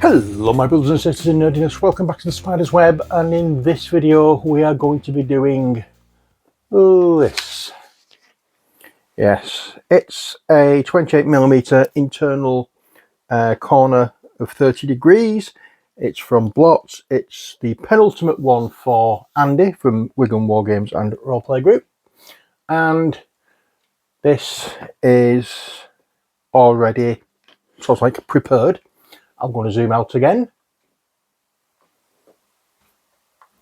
Hello my brothers and sisters in nerdiness, welcome back to the Spider's Web, and in this video we are going to be doing this. Yes, it's a 28mm internal corner of 30 degrees. It's from Blots. It's the penultimate one for Andy from Wigan Wargames and Roleplay Group, and this is already sort of like prepared. I'm going to zoom out again.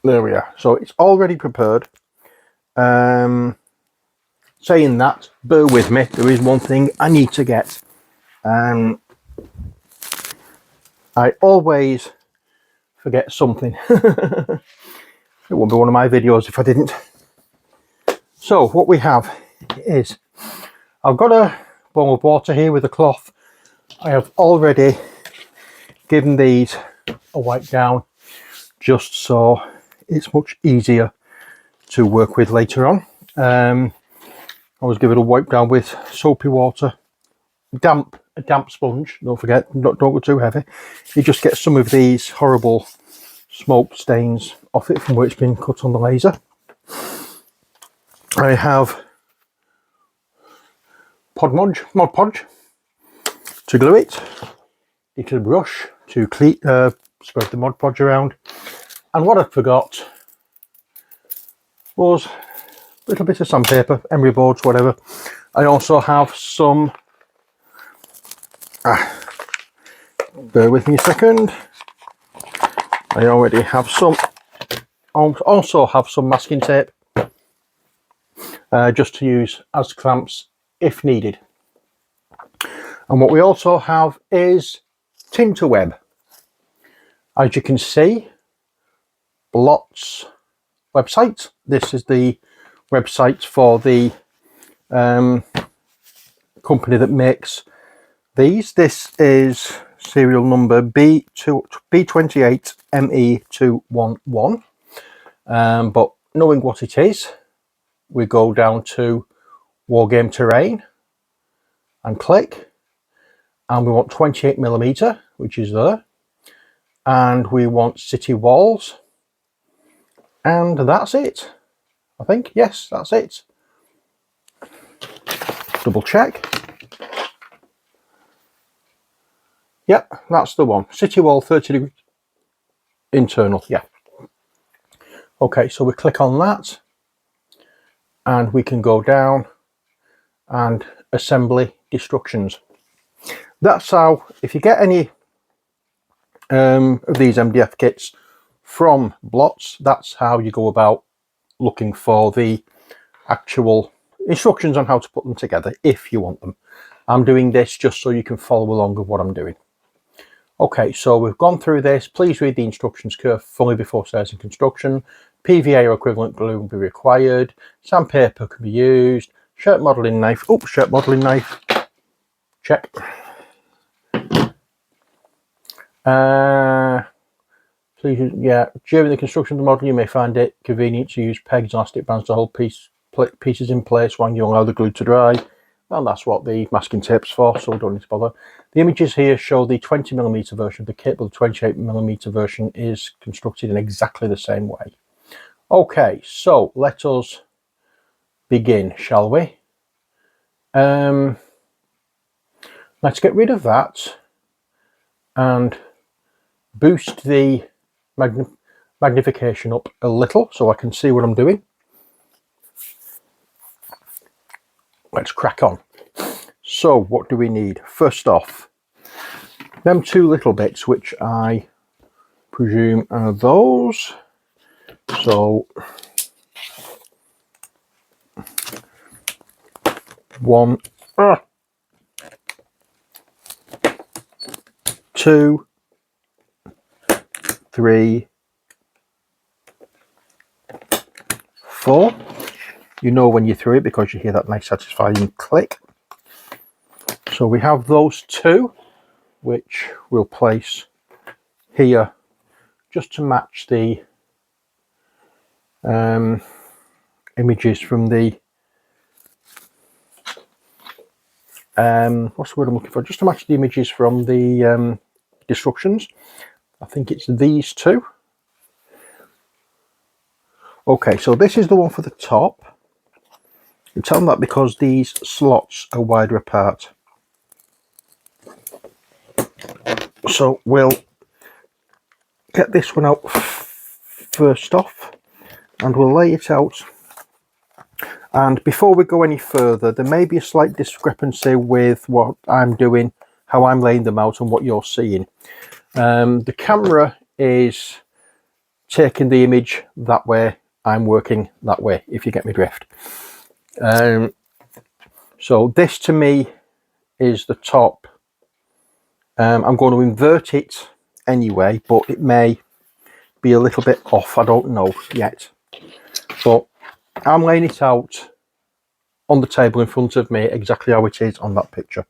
There we are. So it's already prepared. Saying that, bear with me. There is one thing I need to get. I always forget something. It wouldn't be one of my videos if I didn't. So what we have is, I've got a bowl of water here with a cloth. I have already given these a wipe down just so it's much easier to work with later on. I always give it a wipe down with soapy water, a damp sponge. Don't forget, don't go too heavy. You just get some of these horrible smoke stains off it from where it's been cut on the laser. I have Mod Podge to glue it, little brush to spread the Mod Podge around, and what I forgot was a little bit of sandpaper, emery boards, whatever. I also have some, bear with me a second, I already have some, also have some masking tape, just to use as clamps if needed. And what we also have is Tinterweb. As you can see, Blots website. This is the website for the company that makes these. This is serial number B28ME211. But knowing what it is, we go down to Wargame Terrain and click, and we want 28mm, which is there, and we want city walls, and that's it. I think, yes, that's it. Double check. Yep, that's the one. City wall 30 degrees internal, yeah. Okay, so we click on that and we can go down and assembly instructions. That's how, if you get any of these MDF kits from Blots, that's how you go about looking for the actual instructions on how to put them together if you want them. I'm doing this just so you can follow along with what I'm doing. Okay, so we've gone through this. Please read the instructions carefully before starting construction. PVA or equivalent glue will be required. Sandpaper can be used. Shirt modelling knife. Oh, shirt modelling knife. Check. Please, yeah. During the construction of the model, you may find it convenient to use pegs and elastic bands to hold pieces in place while you allow the glue to dry. And that's what the masking tape's for, so we don't need to bother. The images here show the 20mm version of the kit, but the 28mm version is constructed in exactly the same way. Okay, so let us begin, shall we? Let's get rid of that and boost the magnification up a little so I can see what I'm doing. Let's crack on. So what do we need? First off, them two little bits, which I presume are those. So one, two, three, four. You know when you through it because you hear that nice satisfying click. So we have those two, which we'll place here just to match the images from the what's the word I'm looking for? Just to match the images from the instructions. I think it's these two. Okay, so this is the one for the top. You tell them that because these slots are wider apart. So we'll get this one out first off, and we'll lay it out. And before we go any further, there may be a slight discrepancy with what I'm doing, how I'm laying them out, and what you're seeing. The camera is taking the image that way, I'm working that way, if you get me drift. So this to me is the top. I'm going to invert it anyway, but it may be a little bit off, I don't know yet. But I'm laying it out on the table in front of me exactly how it is on that picture,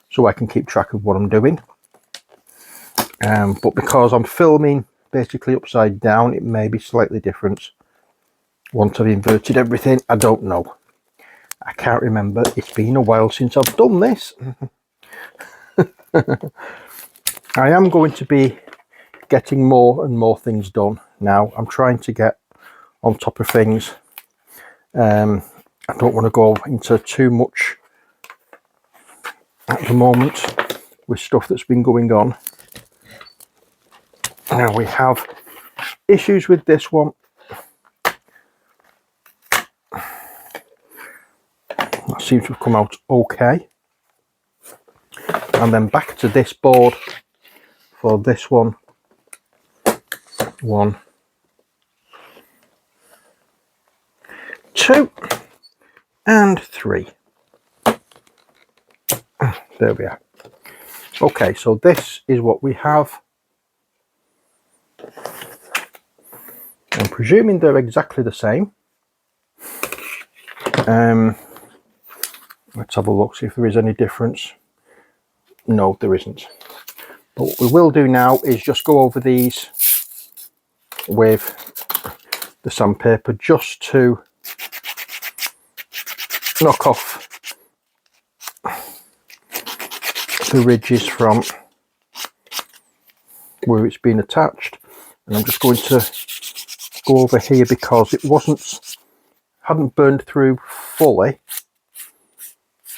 so I can keep track of what I'm doing. But because I'm filming basically upside down, it may be slightly different once I've inverted everything. I don't know. I can't remember. It's been a while since I've done this. I am going to be getting more and more things done now. I'm trying to get on top of things. I don't want to go into too much at the moment with stuff that's been going on. Now we have issues with this one. That seems to have come out okay. And then back to this board for this one. 1, 2, and 3. There we are. Okay, so this is what we have. I'm presuming they're exactly the same. Let's have a look, see if there is any difference. No, there isn't. But what we will do now is just go over these with the sandpaper just to knock off the ridges from where it's been attached. And I'm just going to go over here because it hadn't burned through fully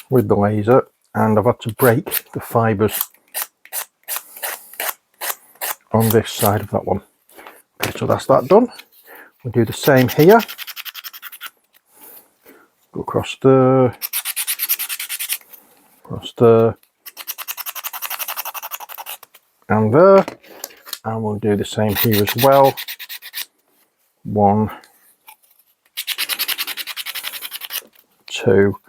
with the laser, and I've had to break the fibres on this side of that one. Okay, so that's that done. We'll do the same here. Go across there, and there, and we'll do the same here as well. 1, 2,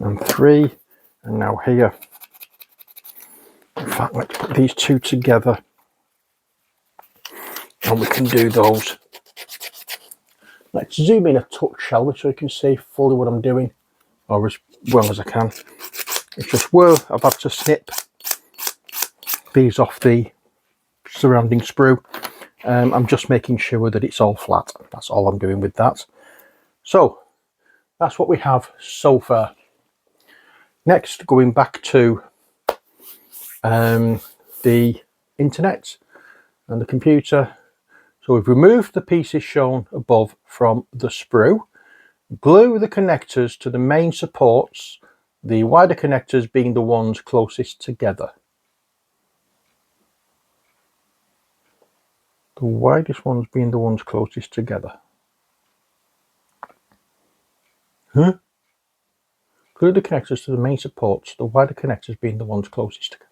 and 3, and now here. In fact, let's put these two together and we can do those. Let's zoom in a touch, shall we, so you can see fully what I'm doing, or as well as I can. It's just where I've had to snip these off the surrounding sprue. I'm just making sure that it's all flat. That's all I'm doing with that. So that's what we have so far. Next, going back to the internet and the computer. So we've removed the pieces shown above from the sprue. Glue the connectors to the main supports, the wider connectors being the ones closest together. The widest ones being the ones closest together. Glue the connectors to the main supports, the wider connectors being the ones closest together.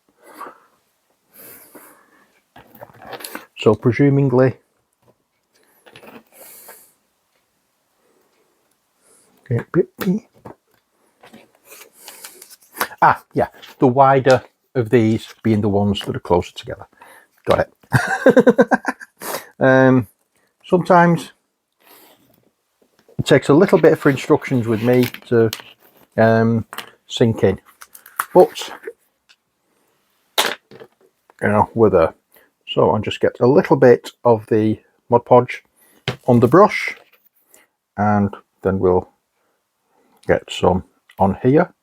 So presumably, yeah, the wider of these being the ones that are closer together. Got it. Sometimes it takes a little bit for instructions with me to sink in, but you know, we're there. So I'll just get a little bit of the Mod Podge on the brush, and then we'll get some on here.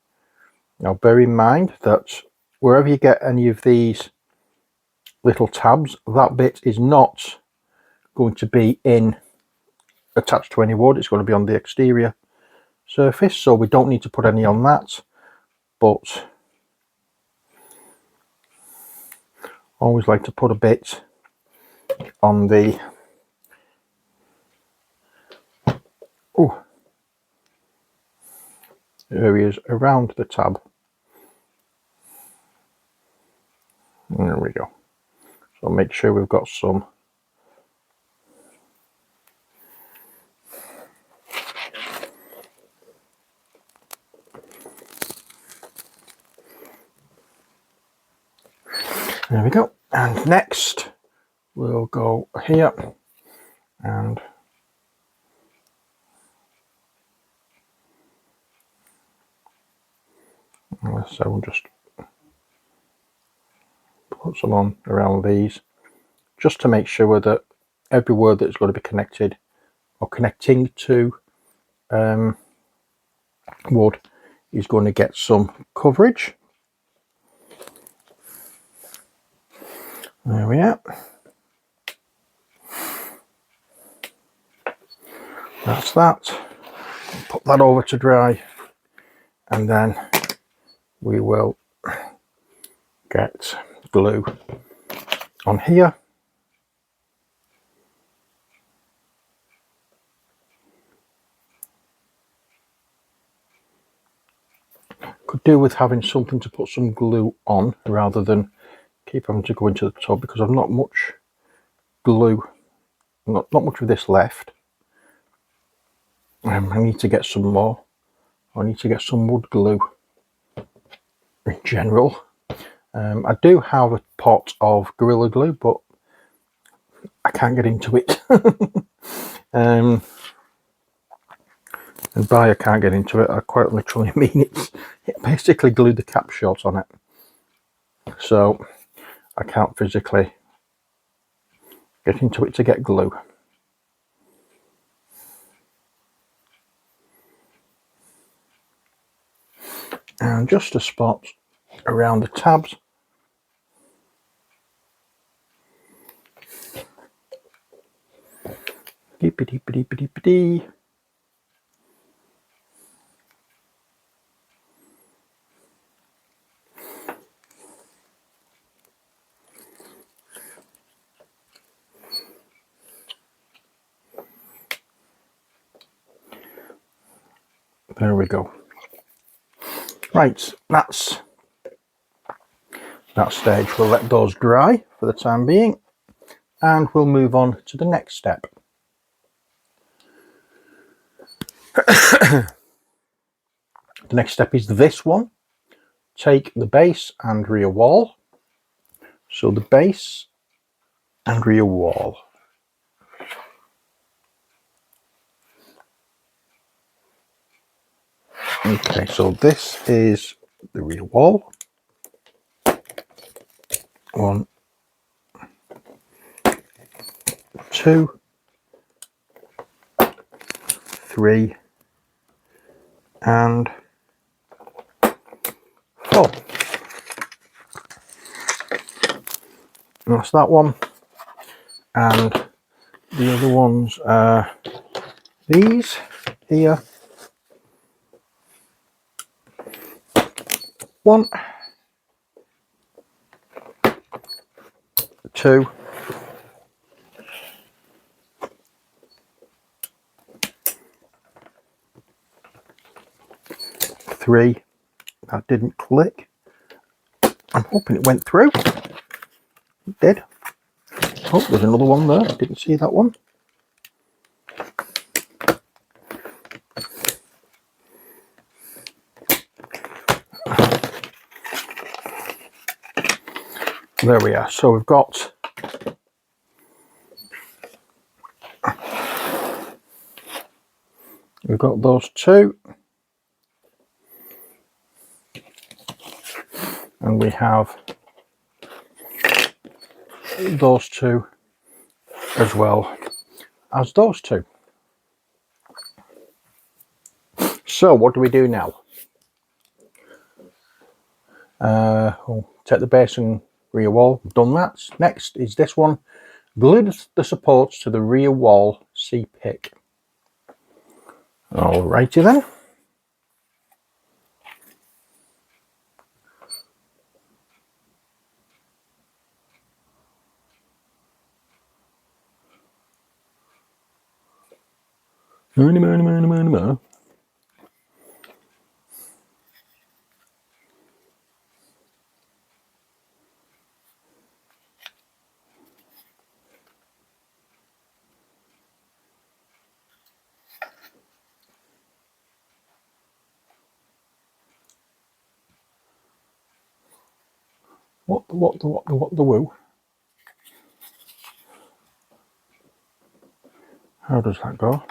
Now bear in mind that wherever you get any of these little tabs, that bit is not going to be attached to any wood. It's going to be on the exterior surface, so we don't need to put any on that, but always like to put a bit on the areas around the tab. There we go. So make sure we've got some there we go. And next we'll go here and so we'll just put some on around these, just to make sure that every word that's going to be connected or connecting to wood is going to get some coverage. There we are. That's that. Put that over to dry, and then we will get glue on here. Could do with having something to put some glue on rather than keep having to go into the tub, because I've not much glue, not much of this left. I need to get some more. I need to get some wood glue in general. I do have a pot of Gorilla Glue, but I can't get into it. And by I can't get into it, I quite literally mean it basically glued the cap shut on it. So I can't physically get into it to get glue. And just a spot around the tabs. Deep-a-deep-a-deep-a-deep-a-dee. There we go. Right, that's that stage. We'll let those dry for the time being, and we'll move on to the next step. The next step is this one. Take the base and rear wall. So the base and rear wall. Okay, so this is the rear wall. 1, 2, 3, and 4. That's that one, and the other ones are these here. 1, 2, 3. That didn't click. I'm hoping it went through. It did. Oh, there's another one there. Didn't see that one. There we are. So we've got those two, and we have those two as well as those two. So what do we do now? We'll take the base and rear wall. We've done that. Next is this one. Glue the supports to the rear wall C-pick. Alrighty then. What the woo? How does that go?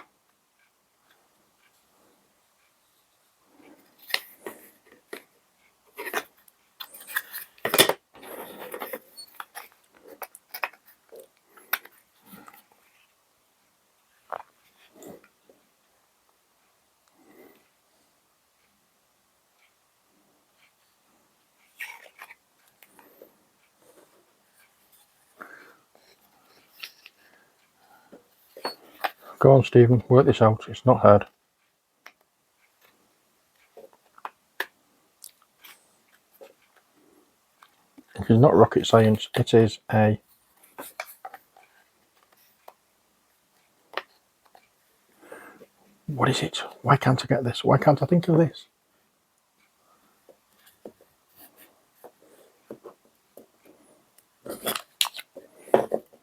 Go on, Stephen, work this out. It's not hard. It is not rocket science. It is a... What is it? Why can't I get this? Why can't I think of this?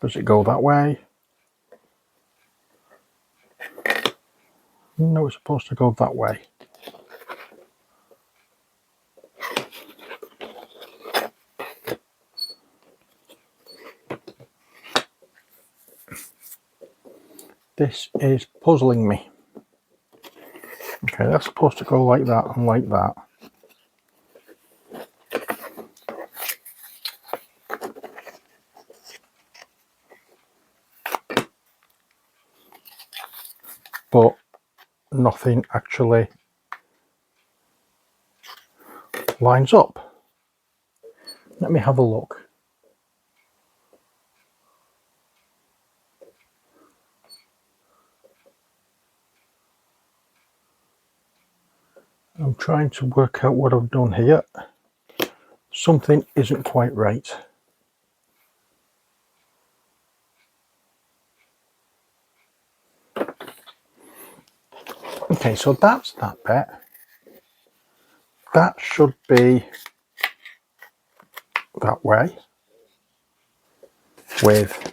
Does it go that way? No, it's supposed to go that way. This is puzzling me. Okay, that's supposed to go like that and like that. But nothing actually lines up. Let me have a look. I'm trying to work out what I've done here. Something isn't quite right. Okay, so that's that bit. That should be that way with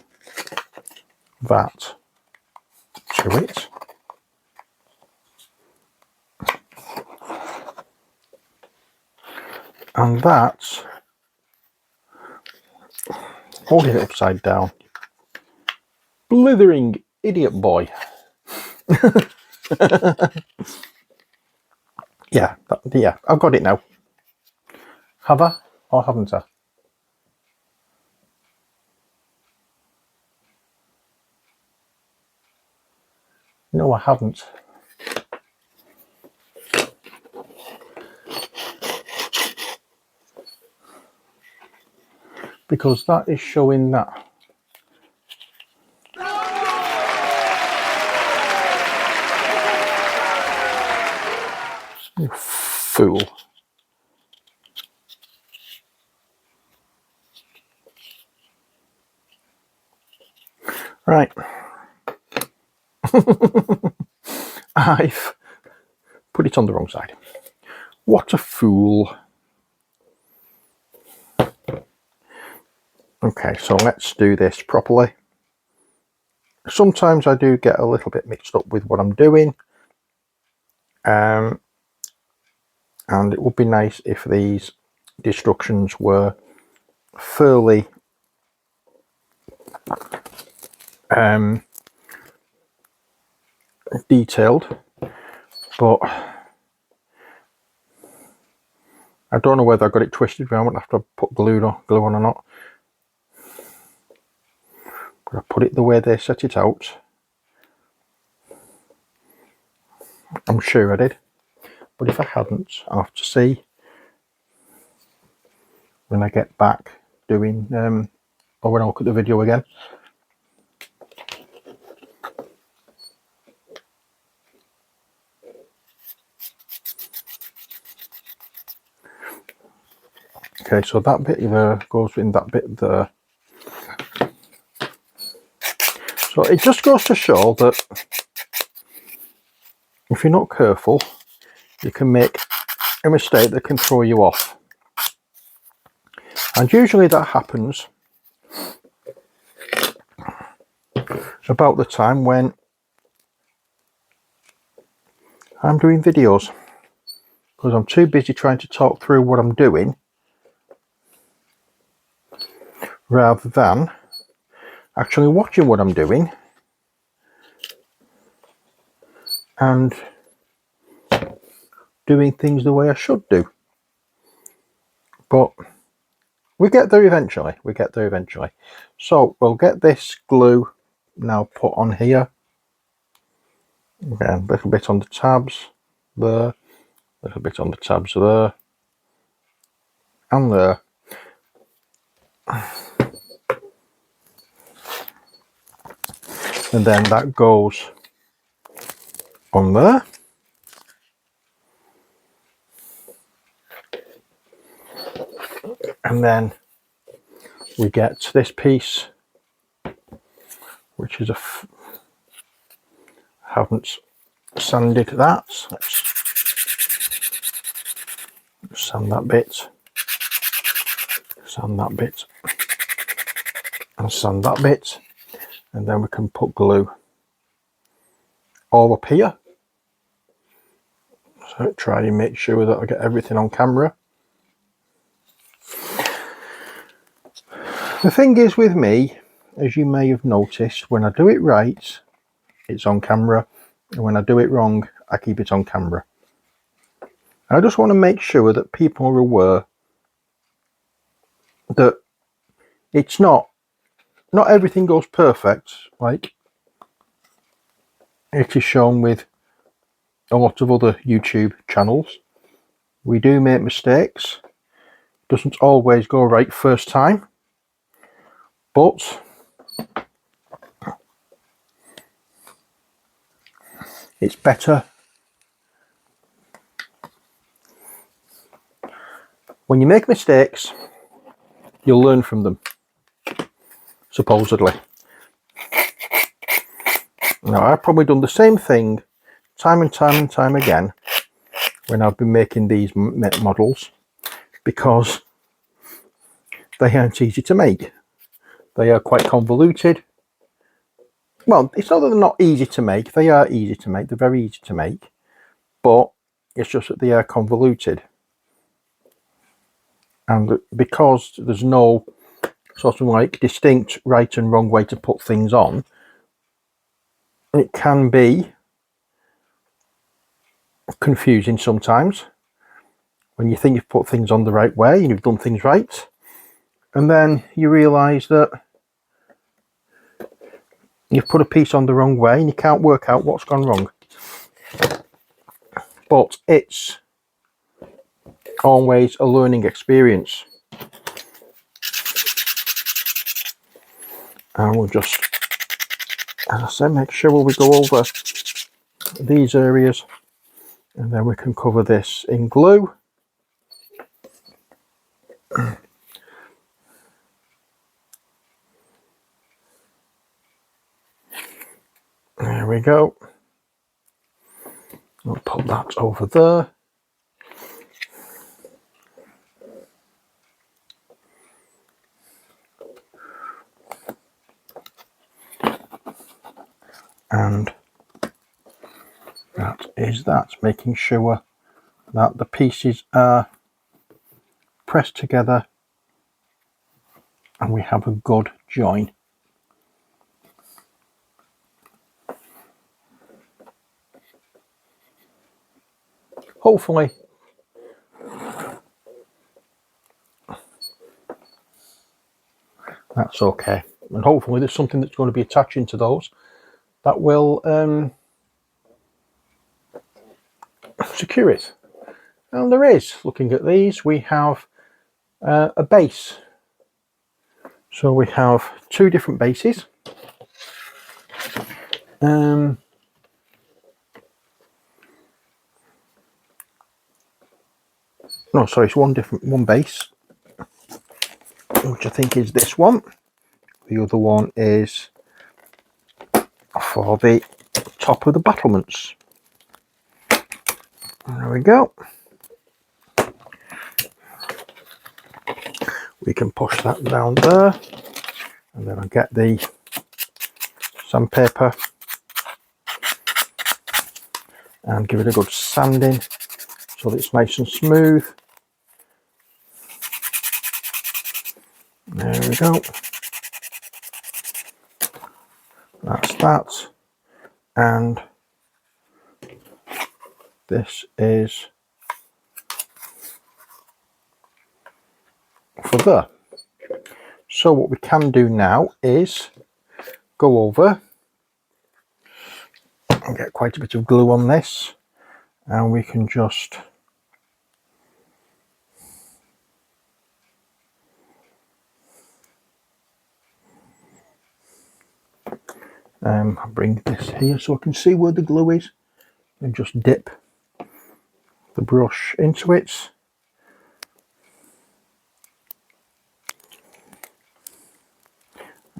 that to it. And that's holding it upside down. Blithering idiot boy. Yeah, I've got it now. Have I or haven't I? No, I haven't. Because that is showing that. You fool. Right. I've put it on the wrong side. What a fool. Okay, so let's do this properly. Sometimes I do get a little bit mixed up with what I'm doing. And it would be nice if these instructions were fairly detailed, but I don't know whether I got it twisted around after I put glue on or not. But I put it the way they set it out. I'm sure I did. But if I hadn't, I'll have to see. when I get back doing, or when I look at the video again. Okay, so that bit there goes in that bit there. So it just goes to show that if you're not careful, you can make a mistake that can throw you off. And usually that happens about the time when I'm doing videos, because I'm too busy trying to talk through what I'm doing rather than actually watching what I'm doing and doing things the way I should do. But we get there eventually. We get there eventually. So we'll get this glue now put on here. Again, a little bit on the tabs there, a little bit on the tabs there, and there. And then that goes on there. And then we get this piece, which is haven't sanded that. Let's sand that bit, sand that bit, and sand that bit. And then we can put glue all up here. So try and make sure that I get everything on camera. The thing is with me, as you may have noticed, when I do it right, it's on camera, and when I do it wrong, I keep it on camera. I just want to make sure that people are aware that it's not everything goes perfect, like it is shown with a lot of other YouTube channels. We do make mistakes. It doesn't always go right first time, but it's better when you make mistakes. You'll learn from them, supposedly. Now, I've probably done the same thing time and time and time again when I've been making these models, because they aren't easy to make. They are quite convoluted. Well, it's not that they're not easy to make. They are easy to make. They're very easy to make. But it's just that they are convoluted. And because there's no sort of like distinct right and wrong way to put things on, it can be confusing sometimes when you think you've put things on the right way and you've done things right, and then you realise that you've put a piece on the wrong way and you can't work out what's gone wrong. But it's always a learning experience. And we'll just, as I said, make sure we go over these areas, and then we can cover this in glue. There we go. We'll put that over there. And that is that, making sure that the pieces are pressed together and we have a good join. Hopefully that's okay, and hopefully there's something that's going to be attaching to those that will secure it. And there is. Looking at these, we have A base. So we have two different bases. No, sorry, it's one base, which I think is this one. The other one is for the top of the battlements. There we go. We can push that down there, and then I get the sandpaper and give it a good sanding so that it's nice and smooth. There we go. That's that. And this is for there. So what we can do now is go over and get quite a bit of glue on this, and we can just bring this here so I can see where the glue is, and just dip the brush into it.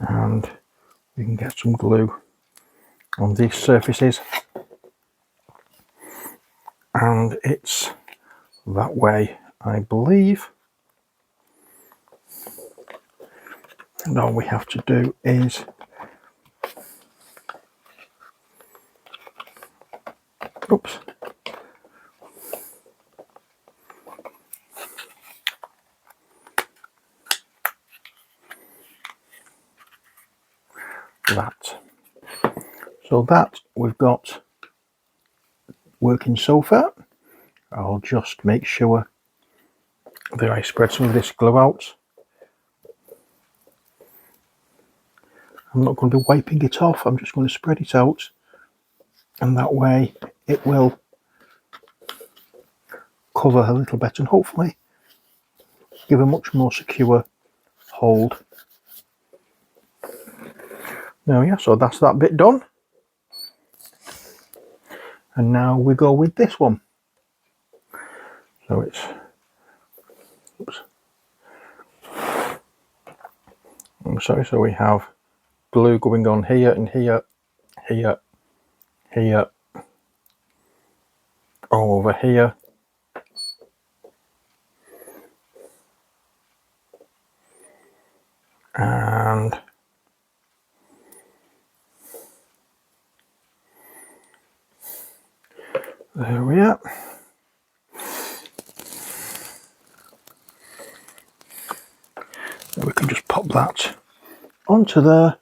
And we can get some glue on these surfaces, and it's that way, I believe. And all we have to do is oops, that. So that we've got working so far. I'll just make sure that I spread some of this glue out. I'm not going to be wiping it off, I'm just going to spread it out, and that way it will cover a little bit and hopefully give a much more secure hold. Now yeah, so that's that bit done. And now we go with this one. So it's, oops. I'm sorry, so we have glue going on here and here, here, here, all over here. And there we are. So we can just pop that onto there.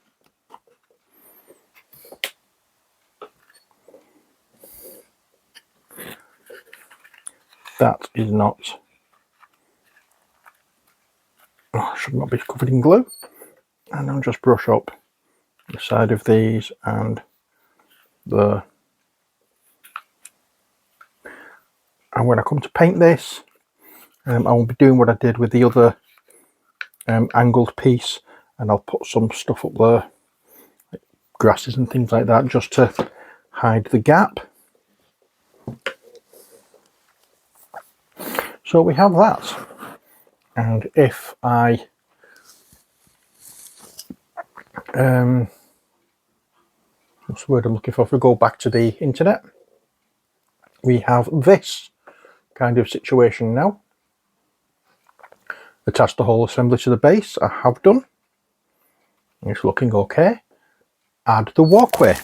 That is not, should not be covered in glue. And I'll just brush up the side of these and the. And when I come to paint this, I will be doing what I did with the other angled piece, and I'll put some stuff up there, like grasses and things like that, just to hide the gap. So we have that. And if I what's the word I'm looking for? If we go back to the internet, we have this kind of situation now. Attach the whole assembly to the base. I have done. It's looking okay. Add the walkway.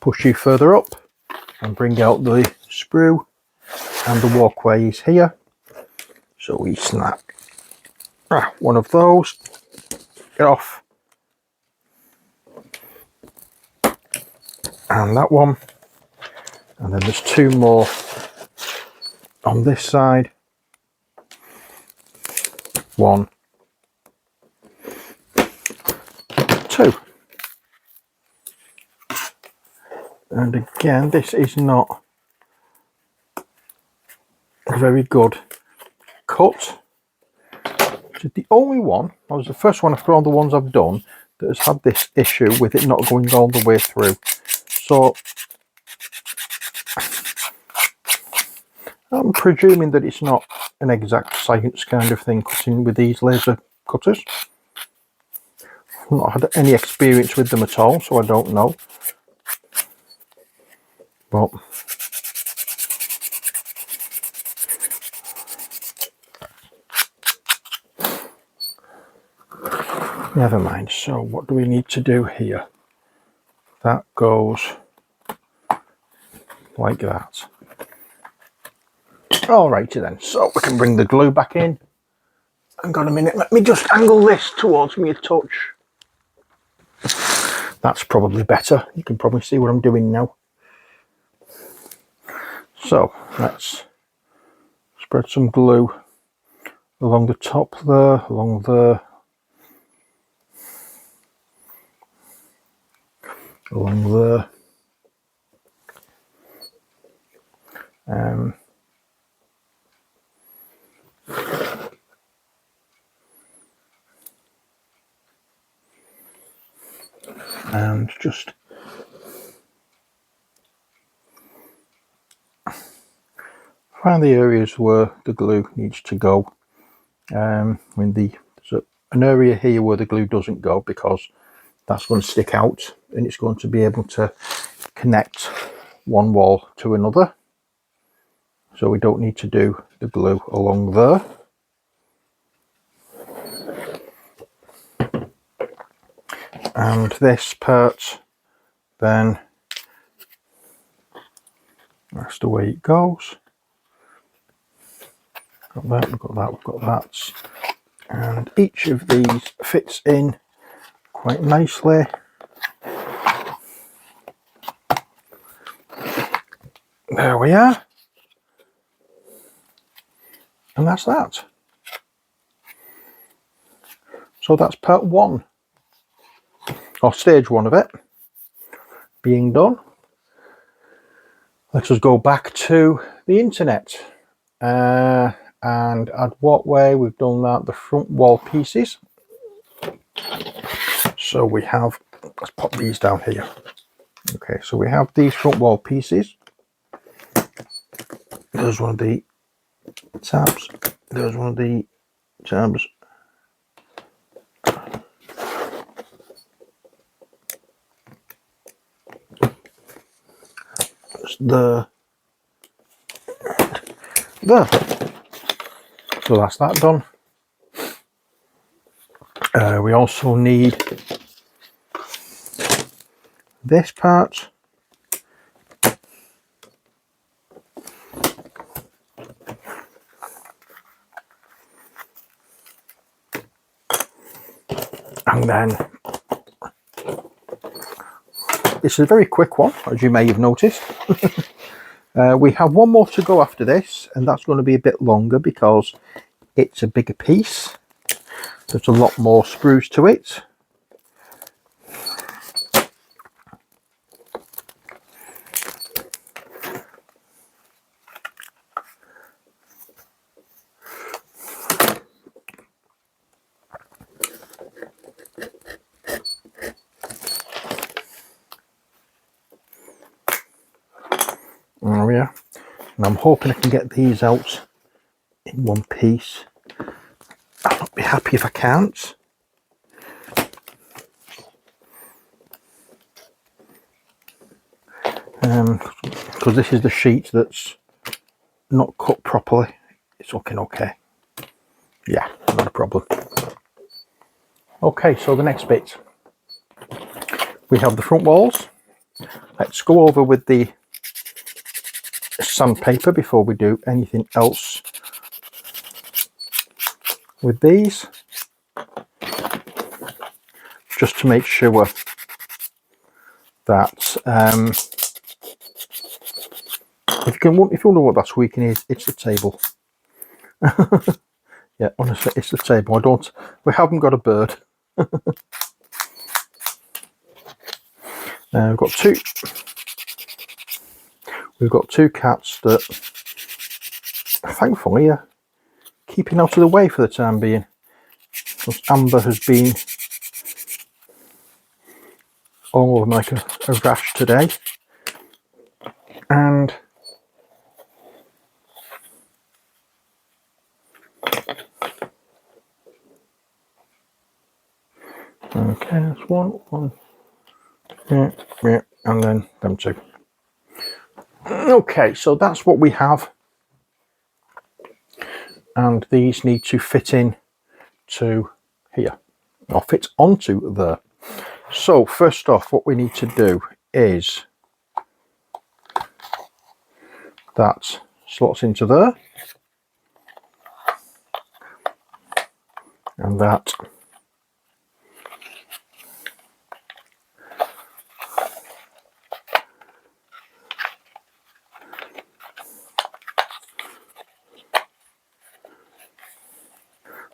Push you further up and bring out the sprue, and the walkway is here. So we snap one of those, get off, and that one, and then there's two more on this side. One, two. And again, this is not a very good cut. It's the only one, that was the first one after all the ones I've done, that has had this issue with it not going all the way through. So I'm presuming that it's not an exact science kind of thing cutting with these laser cutters. I've not had any experience with them at all, so I don't know. But never mind. So what do we need to do here? That goes like that. Alrighty then, so we can bring the glue back in. Hang on a minute, let me just angle this towards me a touch. That's probably better. You can probably see what I'm doing now. So let's spread some glue along the top there, along there, along there. And just find the areas where the glue needs to go. There's an area here where the glue doesn't go, because that's going to stick out and it's going to be able to connect one wall to another. So we don't need to do the glue along there. And this part, then that's the way it goes. Got that, we've got that, we've got that. And each of these fits in quite nicely. There we are. And that's that. So that's part one, or stage one of it, being done. Let us go back to the internet and add walkway. We've done that, the front wall pieces. So we have, let's pop these down here. Okay, so we have these front wall pieces. There's one of the tabs. There's one of the tabs. There. So that's that done. We also need this part. And then this is a very quick one, as you may have noticed. We have one more to go after this, and that's going to be a bit longer because it's a bigger piece. There's a lot more sprues to it. There we are. And I'm hoping I can get these out in one piece. I'll not be happy if I can't. Because this is the sheet that's not cut properly. It's looking okay. Yeah, not a problem. Okay, so the next bit. We have the front walls. Let's go over with the sandpaper before we do anything else with these, just to make sure that if you wonder what that squeaking is, it's the table. Yeah, honestly, it's the table. We haven't got a bird. We've got two cats that thankfully keeping out of the way for the time being, because Amber has been all over like a rash today. And okay, that's one, yeah, and then them two. Okay, so that's what we have, and these need to fit in to here, or fit onto there. So first off, what we need to do is that slots into there, and that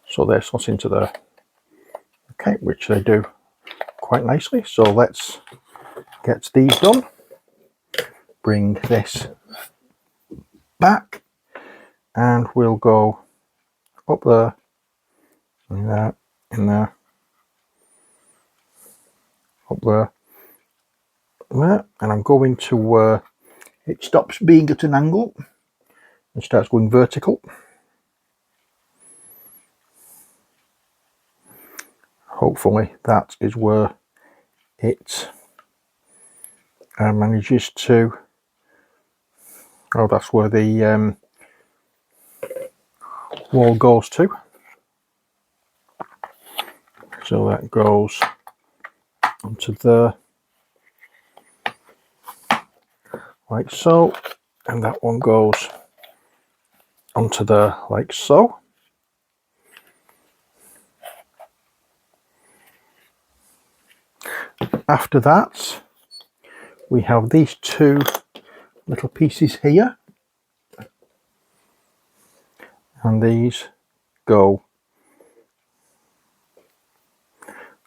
so they slot into there. Okay, which they do quite nicely. So let's get these done. Bring this back, and we'll go up there, in there, in there, up there, there, and I'm going to where it stops being at an angle and starts going vertical. Hopefully that is where it manages to, oh, that's where the wall goes to. So that goes onto there, like so, and that one goes onto there, like so. After that, we have these two little pieces here, and these go,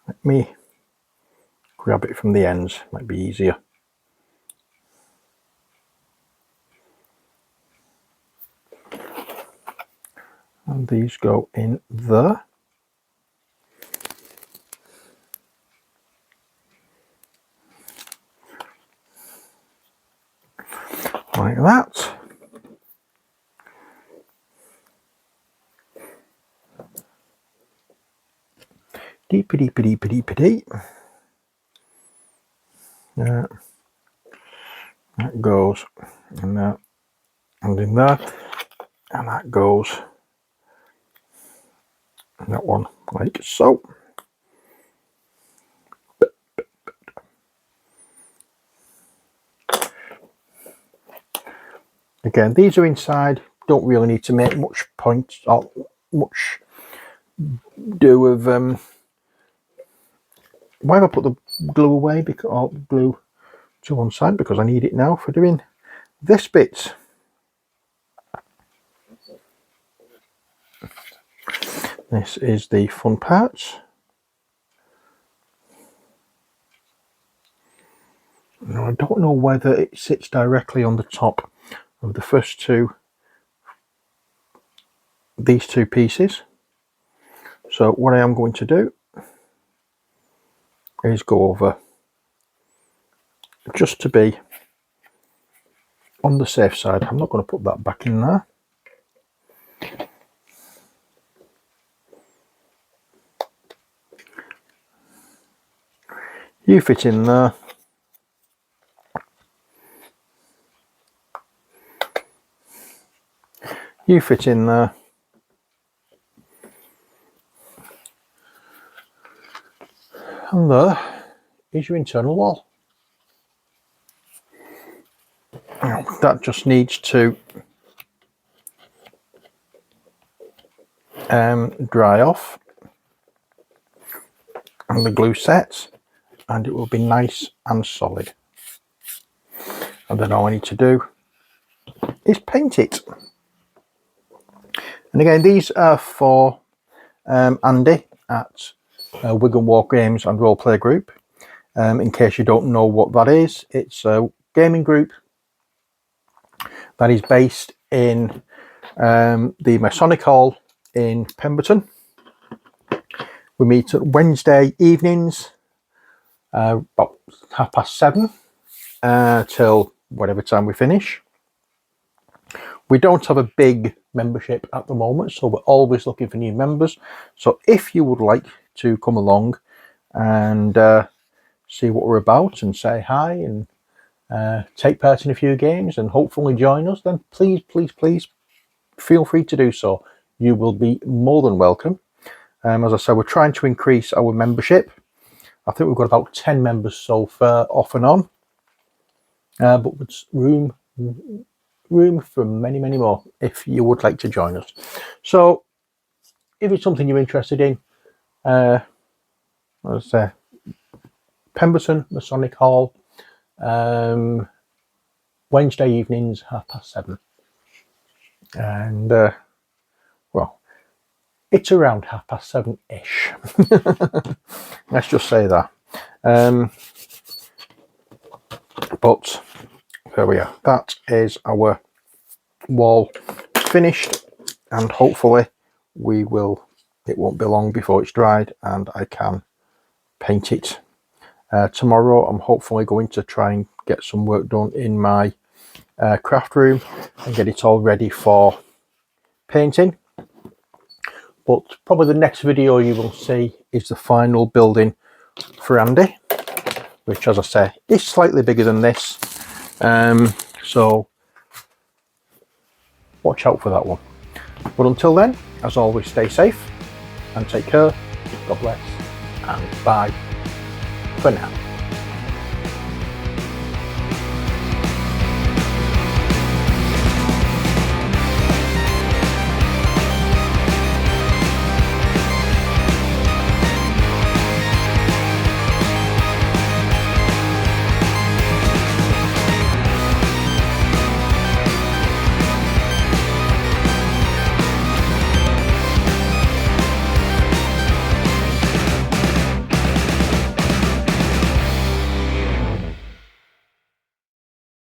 let me grab it from the ends, might be easier. And these go in there. Like that. Deep. That goes in there and in there, and that goes in that one, like so. Again, these are inside, don't really need to make much point or much do of why have I put the glue away, because, or glue to one side, because I need it now for doing this bit. This is the fun part. Now I don't know whether it sits directly on the top of the first two, these two pieces. So what I am going to do is go over, just to be on the safe side. I'm not going to put that back in there. You fit in there. You fit in there. And there is your internal wall. Now, that just needs to dry off, and the glue sets, and it will be nice and solid. And then all I need to do is paint it. And again, these are for Andy at Wigan Wargames and Roleplay Group. In case you don't know what that is, it's a gaming group that is based in the Masonic Hall in Pemberton. We meet at Wednesday evenings, about 7:30 till whatever time we finish. We don't have a big membership at the moment, so we're always looking for new members. So if you would like to come along and see what we're about and say hi and take part in a few games and hopefully join us, then please feel free to do so. You will be more than welcome. As I said, we're trying to increase our membership. I think we've got about 10 members so far, off and on, but there's room for many more if you would like to join us. So if it's something you're interested in, as I say, Pemberton Masonic Hall, Wednesday evenings 7:30, and well, it's around 7:30-ish. Let's just say that. But there we are. That is our wall finished, and hopefully it won't be long before it's dried and I can paint it. Tomorrow I'm hopefully going to try and get some work done in my craft room and get it all ready for painting. But probably the next video you will see is the final building for Andy, which, as I say, is slightly bigger than this. So watch out for that one. But until then, as always, stay safe and take care. God bless, and bye for now.